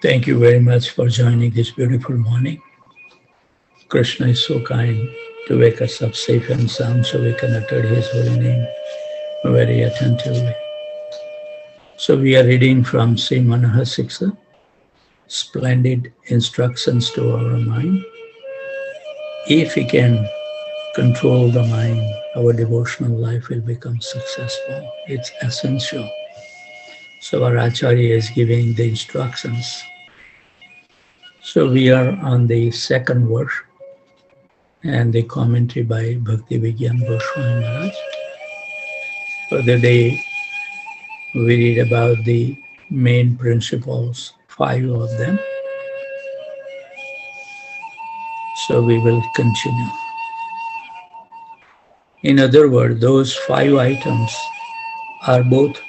Thank you very much for joining this beautiful morning. Krishna is so kind to wake us up safe and sound so we can utter His holy name very attentively. So we are reading from Sri Manahasiksa, splendid instructions to our mind. If we can control the mind, our devotional life will become successful. It's essential. So our Acharya is giving the instructions. So we are on the second verse and the commentary by Bhakti Vigyan Goswami Maharaj. For the day, we read about the main principles, 5 of them. So we will continue. In other words, those 5 items are both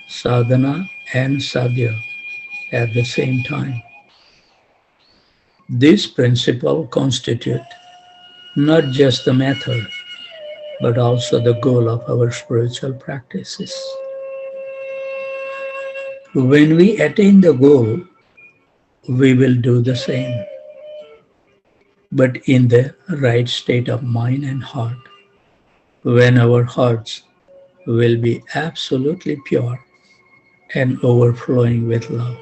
sadhana and sadhya at the same time. This principle constitute not just the method, but also the goal of our spiritual practices. When we attain the goal, we will do the same, but in the right state of mind and heart, when our hearts will be absolutely pure and overflowing with love.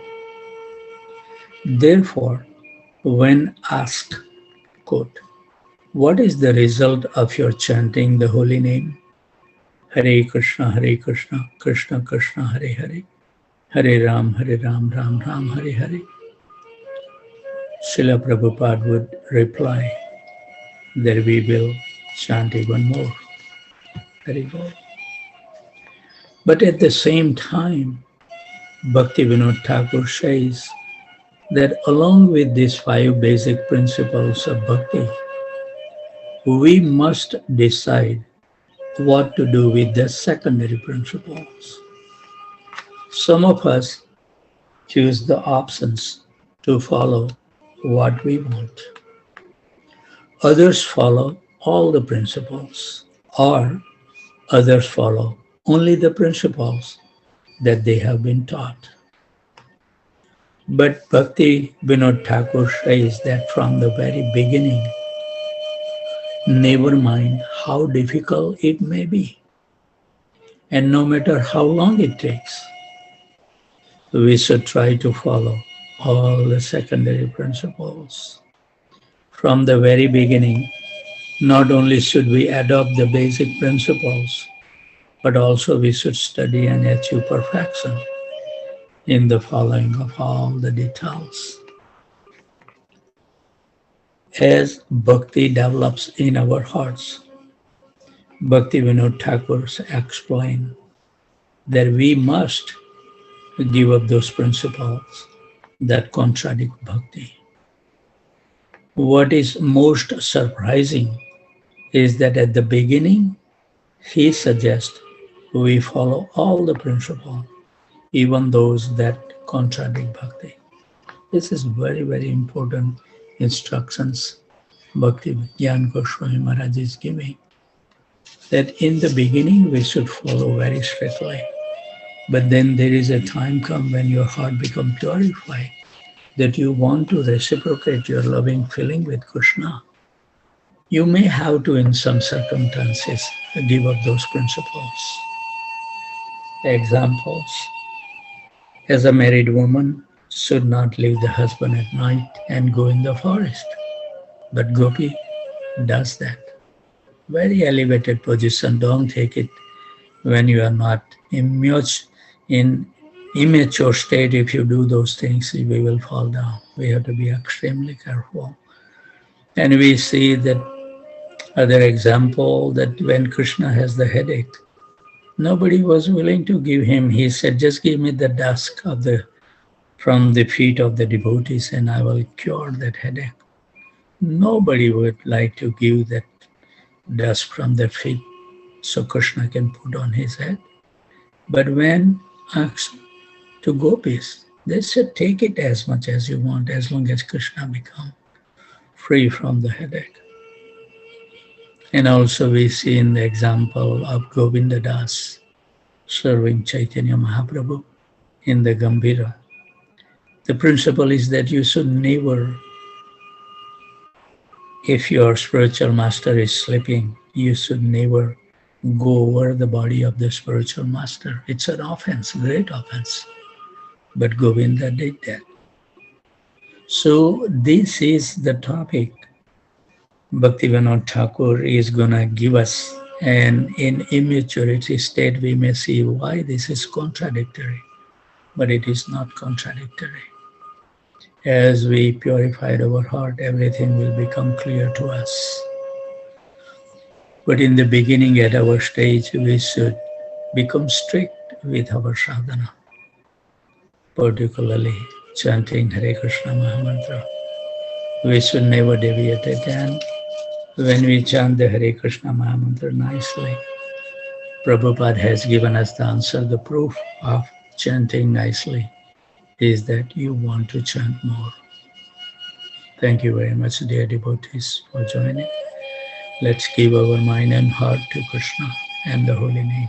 Therefore, when asked, quote, what is the result of your chanting the holy name? Hare Krishna, Krishna Krishna, Hare Hare, Hare Ram, Ram Ram, Hare Hare. Srila Prabhupada would reply that we will chant even more. Very good. But at the same time, Bhakti Vinod Thakur says that along with these 5 basic principles of bhakti, we must decide what to do with the secondary principles. Some of us choose the options to follow what we want. Others follow all the principles, or others follow only the principles that they have been taught. But Bhakti Vinod Thakur says that from the very beginning, never mind how difficult it may be, and no matter how long it takes, we should try to follow all the secondary principles. From the very beginning, not only should we adopt the basic principles, but also we should study and achieve perfection in the following of all the details. As bhakti develops in our hearts, Bhakti Vinod Thakur explained that we must give up those principles that contradict bhakti. What is most surprising is that at the beginning, he suggests we follow all the principles, even those that contradict bhakti. This is very, very important instructions Bhakti Vigyan Goswami Maharaj is giving. That in the beginning we should follow very strictly. But then there is a time come when your heart becomes purified, that you want to reciprocate your loving feeling with Krishna. You may have to, in some circumstances, give up those principles. Examples. As a married woman should not leave the husband at night and go in the forest. But Gopi does that. Very elevated position. Don't take it when you are not in immature state. If you do those things, we will fall down. We have to be extremely careful. And we see that other example, that when Krishna has the headache, nobody was willing to give him. He said, just give me the dust from the feet of the devotees and I will cure that headache. Nobody would like to give that dust from their feet so Krishna can put on his head. But when asked to gopis, they said, take it as much as you want, as long as Krishna become free from the headache. And also we see in the example of Govinda Das, serving Chaitanya Mahaprabhu in the Gambhira. The principle is that you should never, if your spiritual master is sleeping, you should never go over the body of the spiritual master. It's an offense, great offense. But Govinda did that. So this is the topic Bhaktivinoda Thakur is going to give us. And in immaturity state, we may see why this is contradictory. But it is not contradictory. As we purified our heart, everything will become clear to us. But in the beginning, at our stage, we should become strict with our sadhana, particularly chanting Hare Krishna Mahamantra. We should never deviate it. And when we chant the Hare Krishna Mahamantra nicely, Prabhupada has given us the answer. The proof of chanting nicely is that you want to chant more. Thank you very much, dear devotees, for joining. Let's give our mind and heart to Krishna and the holy name.